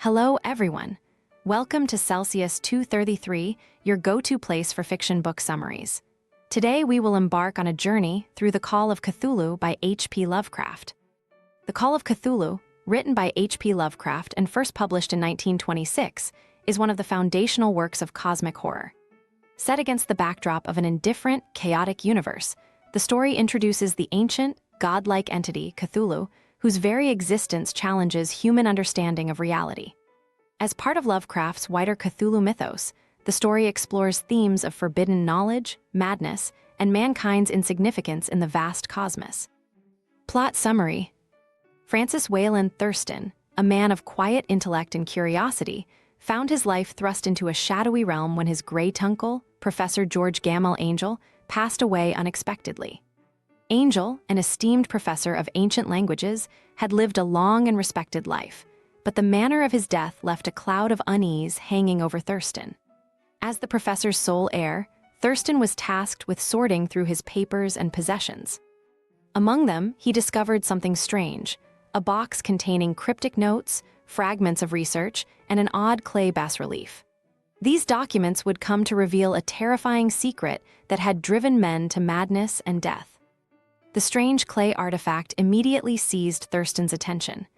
Hello, everyone. Welcome to Celsius 233, your go-to place for fiction book summaries. Today, we will embark on a journey through the Call of Cthulhu by H.P. Lovecraft. The Call of Cthulhu, written by H.P. Lovecraft and first published in 1926, is one of the foundational works of cosmic horror. Set against the backdrop of an indifferent, chaotic universe, the story introduces the ancient, godlike entity, Cthulhu, whose very existence challenges human understanding of reality. As part of Lovecraft's wider Cthulhu mythos, the story explores themes of forbidden knowledge, madness, and mankind's insignificance in the vast cosmos. Plot summary: Francis Wayland Thurston, a man of quiet intellect and curiosity, found his life thrust into a shadowy realm when his great-uncle, Professor George Gamel Angel, passed away unexpectedly. Angel, an esteemed professor of ancient languages, had lived a long and respected life, but the manner of his death left a cloud of unease hanging over Thurston. As the professor's sole heir, Thurston was tasked with sorting through his papers and possessions. Among them, he discovered something strange: a box containing cryptic notes, fragments of research, and an odd clay bas-relief. These documents would come to reveal a terrifying secret that had driven men to madness and death. The strange clay artifact immediately seized Thurston's attention.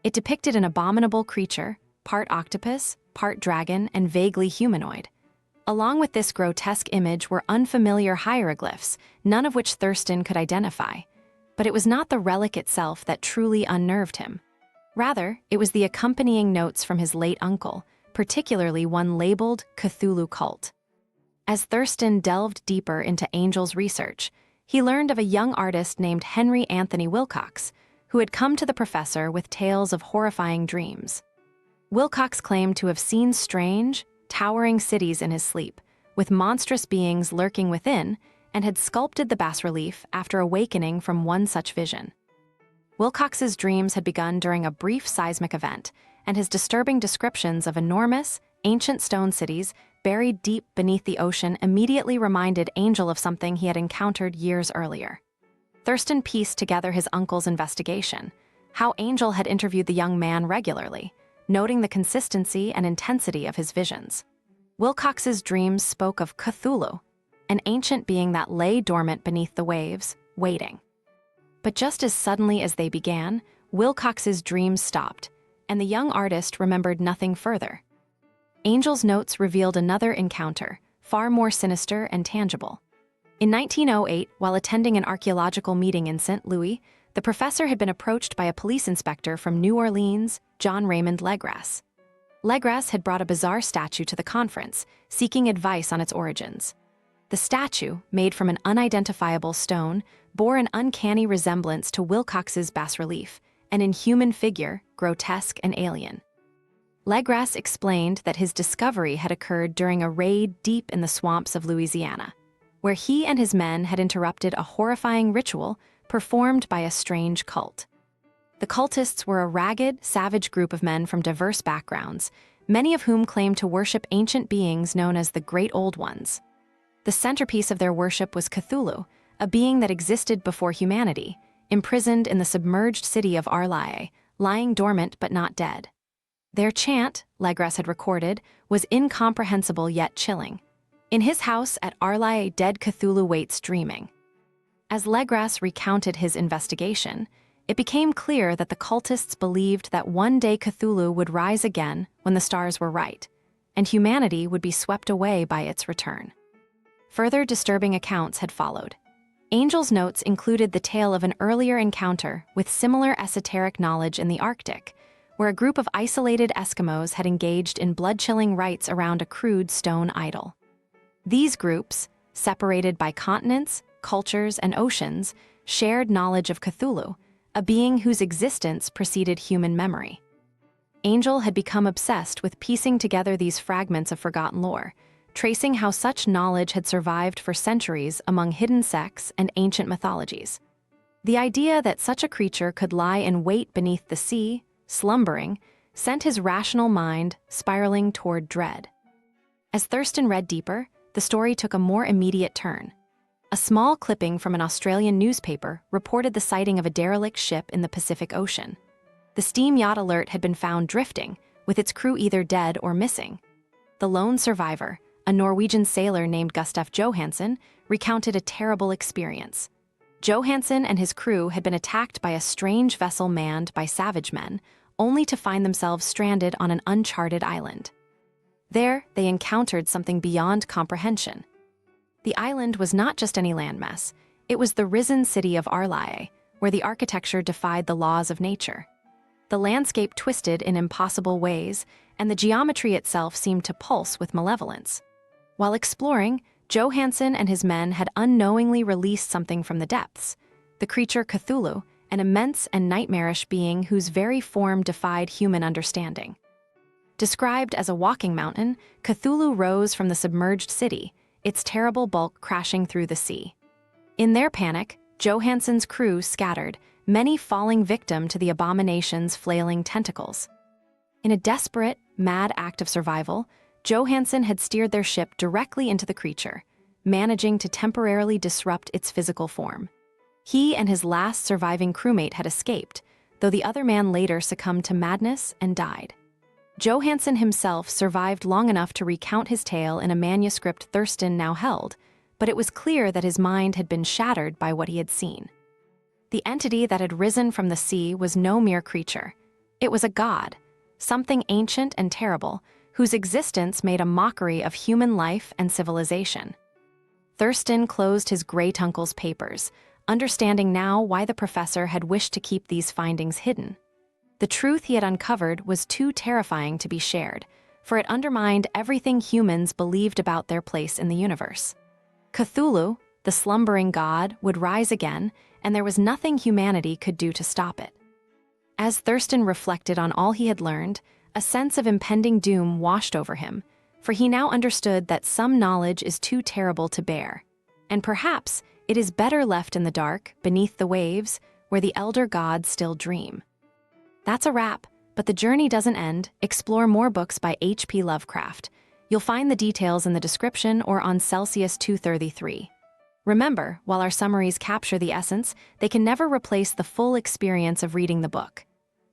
It depicted an abominable creature, part octopus, part dragon, and vaguely humanoid. Along with this grotesque image were unfamiliar hieroglyphs, none of which Thurston could identify. But it was not the relic itself that truly unnerved him. Rather, it was the accompanying notes from his late uncle, particularly one labeled Cthulhu Cult. As Thurston delved deeper into Angel's research, he learned of a young artist named Henry Anthony Wilcox, who had come to the professor with tales of horrifying dreams. Wilcox claimed to have seen strange, towering cities in his sleep, with monstrous beings lurking within, and had sculpted the bas-relief after awakening from one such vision. Wilcox's dreams had begun during a brief seismic event, and his disturbing descriptions of enormous, ancient stone cities buried deep beneath the ocean immediately reminded Angel of something he had encountered years earlier. Thurston pieced together his uncle's investigation, how Angel had interviewed the young man regularly, noting the consistency and intensity of his visions. Wilcox's dreams spoke of Cthulhu, an ancient being that lay dormant beneath the waves, waiting. But just as suddenly as they began, Wilcox's dreams stopped, and the young artist remembered nothing further. Angel's notes revealed another encounter, far more sinister and tangible. In 1908, while attending an archaeological meeting in St. Louis, the professor had been approached by a police inspector from New Orleans, John Raymond Legras. Legras had brought a bizarre statue to the conference, seeking advice on its origins. The statue, made from an unidentifiable stone, bore an uncanny resemblance to Wilcox's bas-relief, an inhuman figure, grotesque and alien. Legras explained that his discovery had occurred during a raid deep in the swamps of Louisiana, where he and his men had interrupted a horrifying ritual performed by a strange cult. The cultists were a ragged, savage group of men from diverse backgrounds, many of whom claimed to worship ancient beings known as the Great Old Ones. The centerpiece of their worship was Cthulhu, a being that existed before humanity, imprisoned in the submerged city of Arlae, lying dormant but not dead. Their chant, Legras had recorded, was incomprehensible yet chilling. In his house at Arlae, dead Cthulhu waits dreaming. As Legras recounted his investigation, it became clear that the cultists believed that one day Cthulhu would rise again when the stars were right, and humanity would be swept away by its return. Further disturbing accounts had followed. Angel's notes included the tale of an earlier encounter with similar esoteric knowledge in the Arctic, where a group of isolated Eskimos had engaged in blood-chilling rites around a crude stone idol. These groups, separated by continents, cultures, and oceans, shared knowledge of Cthulhu, a being whose existence preceded human memory. Angel had become obsessed with piecing together these fragments of forgotten lore, tracing how such knowledge had survived for centuries among hidden sects and ancient mythologies. The idea that such a creature could lie in wait beneath the sea, slumbering, sent his rational mind spiraling toward dread. As Thurston read deeper, the story took a more immediate turn. A small clipping from an Australian newspaper reported the sighting of a derelict ship in the Pacific Ocean. The steam yacht Alert had been found drifting, with its crew either dead or missing. The lone survivor, a Norwegian sailor named Gustaf Johansen, recounted a terrible experience. Johansen and his crew had been attacked by a strange vessel manned by savage men, only to find themselves stranded on an uncharted island. There, they encountered something beyond comprehension. The island was not just any landmass, it was the risen city of Arlae, where the architecture defied the laws of nature. The landscape twisted in impossible ways, and the geometry itself seemed to pulse with malevolence. While exploring, Johansen and his men had unknowingly released something from the depths, the creature Cthulhu, an immense and nightmarish being whose very form defied human understanding. Described as a walking mountain, Cthulhu rose from the submerged city, its terrible bulk crashing through the sea. In their panic, Johansen's crew scattered, many falling victim to the abomination's flailing tentacles. In a desperate, mad act of survival, Johansen had steered their ship directly into the creature, managing to temporarily disrupt its physical form. He and his last surviving crewmate had escaped, though the other man later succumbed to madness and died. Johansen himself survived long enough to recount his tale in a manuscript Thurston now held, but it was clear that his mind had been shattered by what he had seen. The entity that had risen from the sea was no mere creature. It was a god, something ancient and terrible, whose existence made a mockery of human life and civilization. Thurston closed his great uncle's papers, understanding now why the professor had wished to keep these findings hidden. The truth he had uncovered was too terrifying to be shared, for it undermined everything humans believed about their place in the universe. Cthulhu, the slumbering god, would rise again, and there was nothing humanity could do to stop it. As Thurston reflected on all he had learned, a sense of impending doom washed over him, for he now understood that some knowledge is too terrible to bear, and perhaps it is better left in the dark, beneath the waves, where the elder gods still dream. That's a wrap, but the journey doesn't end. Explore more books by H.P. Lovecraft. You'll find the details in the description or on Celsius 233. Remember, while our summaries capture the essence, they can never replace the full experience of reading the book.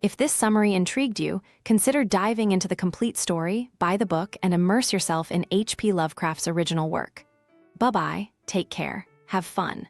If this summary intrigued you, consider diving into the complete story, buy the book, and immerse yourself in H.P. Lovecraft's original work. Bye-bye, take care, have fun.